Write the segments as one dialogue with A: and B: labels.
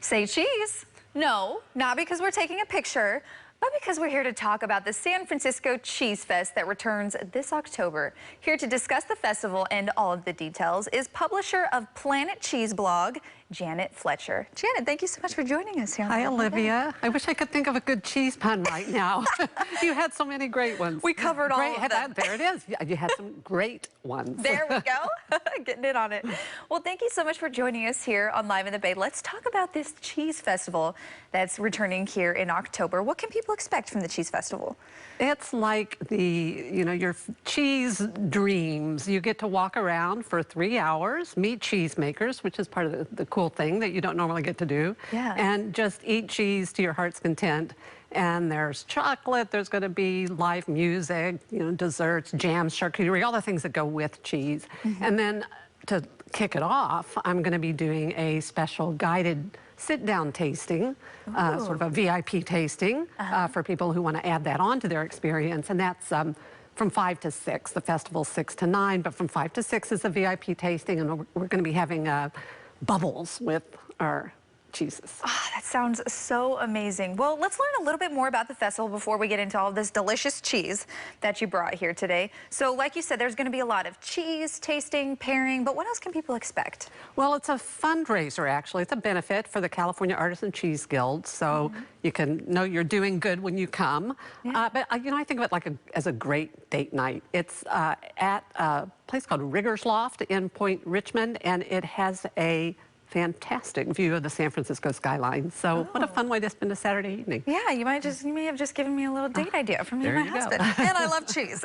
A: Say cheese. No, not because we're taking a picture, but because we're here to talk about the San Francisco Cheese Fest that returns this October. Here to discuss the festival and all of the details is publisher of Planet Cheese blog, Janet Fletcher. Janet, thank you so much for joining us here.
B: Hi, Olivia. I wish I could think of a good cheese pun right now. You had so many great ones.
A: We covered all of them.
B: There it is. You had some great ones.
A: There we go. Getting in on it. Well, thank you so much for joining us here on Live in the Bay. Let's talk about this cheese festival that's returning here in October. What can people expect from the cheese festival?
B: It's like your cheese dreams. You get to walk around for 3 hours, meet cheesemakers, which is part of the cool thing that you don't normally get to do.
A: Yeah.
B: And just eat cheese to your heart's content. And there's chocolate, there's going to be live music, desserts, jams, charcuterie, all the things that go with cheese. And then to kick it off, I'm going to be doing a special guided sit-down tasting, sort of a VIP tasting for people who want to add that on to their experience. And that's from 5 to 6. The festival's 6 to 9, but from 5 to 6 is a VIP tasting, and we're going to be having bubbles with our cheeses.
A: Oh, that sounds so amazing. Well, let's learn a little bit more about the festival before we get into all this delicious cheese that you brought here today. So like you said, there's going to be a lot of cheese, tasting, pairing, but what else can people expect?
B: Well, it's a fundraiser, actually. It's a benefit for the California Artisan Cheese Guild, so you can know you're doing good when you come.
A: Yeah.
B: But I think of it as a great date night. It's at a place called Rigger's Loft in Point Richmond, and it has a fantastic view of the San Francisco skyline. So what a fun way to spend a Saturday evening.
A: Yeah, you may have just given me a little date idea from me and my husband. And I love cheese.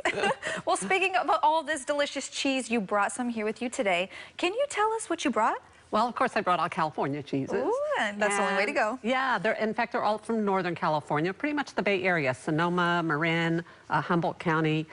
A: Well, speaking of all this delicious cheese, you brought some here with you today. Can you tell us what you brought?
B: Well, of course, I brought all California cheeses.
A: Ooh, and that's the only way to go.
B: Yeah, in fact, they're all from Northern California, pretty much the Bay Area, Sonoma, Marin, Humboldt County.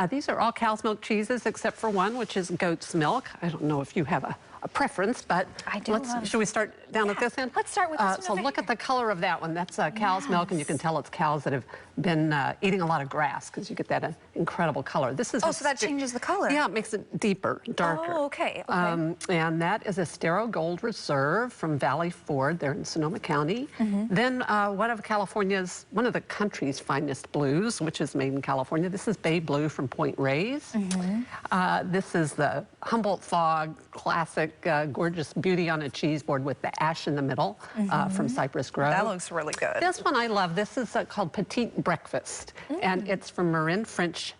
B: These are all cow's milk cheeses, except for one, which is goat's milk. I don't know if you have a preference, but
A: I do.
B: Should we start down at this end?
A: Let's start with this one.
B: So look at the color of that one. That's cow's milk, and you can tell it's cows that have been eating a lot of grass, because you get that incredible color. This is
A: so that changes the color.
B: Yeah, it makes it deeper, darker.
A: Oh, okay.
B: And that is a Sterile Gold Reserve from Valley Ford. They're in Sonoma County. Then one of the country's finest blues, which is made in California. This is Bay Blue from Point Reyes. This is the Humboldt Fog classic, gorgeous beauty on a cheese board with the ash in the middle from Cypress Grove.
A: That looks really good.
B: This one I love. This is called Petite Breakfast, and it's from Marin French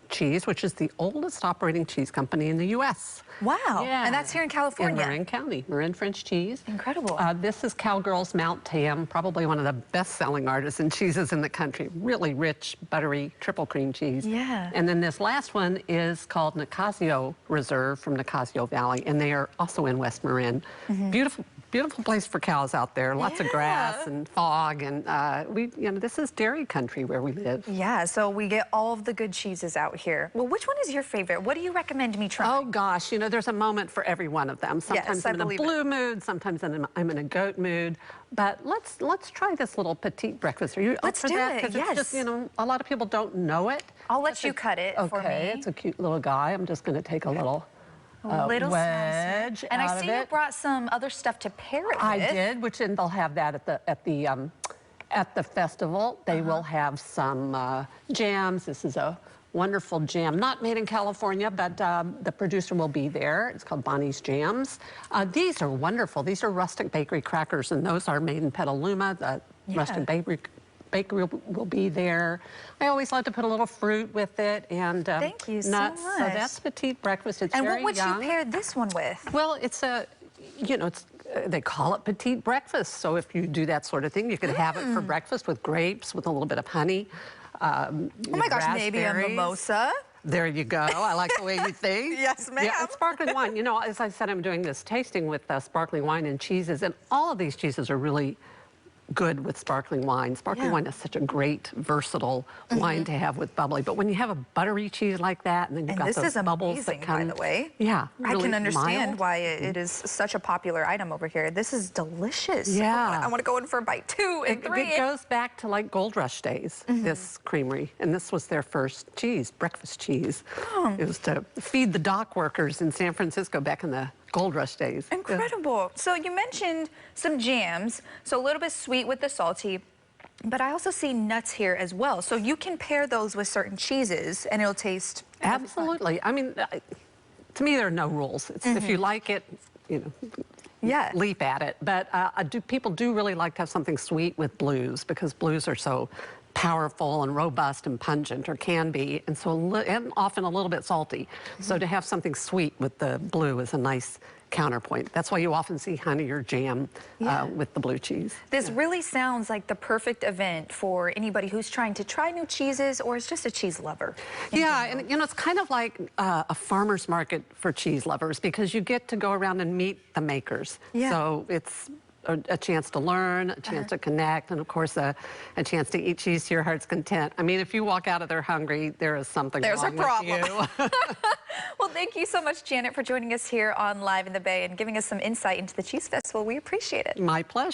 B: cheese, which is the oldest operating cheese company in the U.S.
A: Wow.
B: Yeah.
A: And that's here in California.
B: In Marin County, Marin French cheese.
A: Incredible.
B: This is Cowgirl's Mount Tam, probably one of the best-selling artisan cheeses in the country. Really rich, buttery, triple cream cheese.
A: Yeah.
B: And then this last one is called Nicasio Reserve from Nicasio Valley, and they are also in West Marin. Beautiful place for cows out there. Lots of grass and fog, and this is dairy country where we live.
A: Yeah, so we get all of the good cheeses out here. Well, which one is your favorite? What do you recommend me try?
B: Oh gosh, there's a moment for every one of them. Sometimes I'm in a blue mood, sometimes I'm in a goat mood. But let's try this little Petite Breakfast. Are you up for that?
A: Let's do it, yes.
B: It's just, a lot of people don't know it.
A: I'll let you cut it for me.
B: Okay, it's a cute little guy. I'm just going to take a little wedge
A: and
B: out
A: I see you brought some other stuff to pair it with.
B: I did, and they'll have that at the festival. They will have some jams. This is a wonderful jam, not made in California, but the producer will be there. It's called Bonnie's Jams. These are wonderful. These are rustic bakery crackers, and those are made in Petaluma. The rustic bakery will be there. I always like to put a little fruit with it, and
A: thank you so
B: nuts.
A: much.
B: So that's Petite Breakfast. It's very young.
A: And what would you pair this one with?
B: Well, it's they call it Petite Breakfast. So if you do that sort of thing, you could have it for breakfast with grapes, with a little bit of honey.
A: Oh my gosh, maybe a mimosa.
B: There you go. I like the way you think.
A: Yes, ma'am.
B: Yeah, sparkling wine. As I said, I'm doing this tasting with sparkling wine and cheeses, and all of these cheeses are really good with sparkling wine. Sparkling wine is such a great, versatile wine to have with bubbly. But when you have a buttery cheese like that, and then you've got those bubbles that come...
A: by the way.
B: Yeah, really
A: I can understand
B: mild.
A: why it is such a popular item over here. This is delicious.
B: Yeah.
A: I want to go in for a bite 2 and 3.
B: It goes back to like Gold Rush days, this creamery. And this was their first cheese, breakfast cheese. It was to feed the dock workers in San Francisco back in the Gold Rush days.
A: Incredible. So you mentioned some jams, so a little bit sweet with the salty, but I also see nuts here as well. So you can pair those with certain cheeses and it'll taste
B: Absolutely. I mean, to me, there are no rules. It's, if you like it, you know, leap at it. But people do really like to have something sweet with blues because blues are so powerful and robust and pungent, or can be, and so and often a little bit salty. So to have something sweet with the blue is a nice counterpoint. That's why you often see honey or jam with the blue cheese.
A: This really sounds like the perfect event for anybody who's trying to try new cheeses or is just a cheese lover.
B: Yeah, and you know, it's kind of like a farmer's market for cheese lovers because you get to go around and meet the makers. So it's a chance to learn, a chance to connect, and of course a chance to eat cheese to your heart's content. I mean, if you walk out of there hungry, there is something wrong with you.
A: Well, thank you so much, Janet, for joining us here on Live in the Bay and giving us some insight into the Cheese Festival. We appreciate it.
B: My pleasure.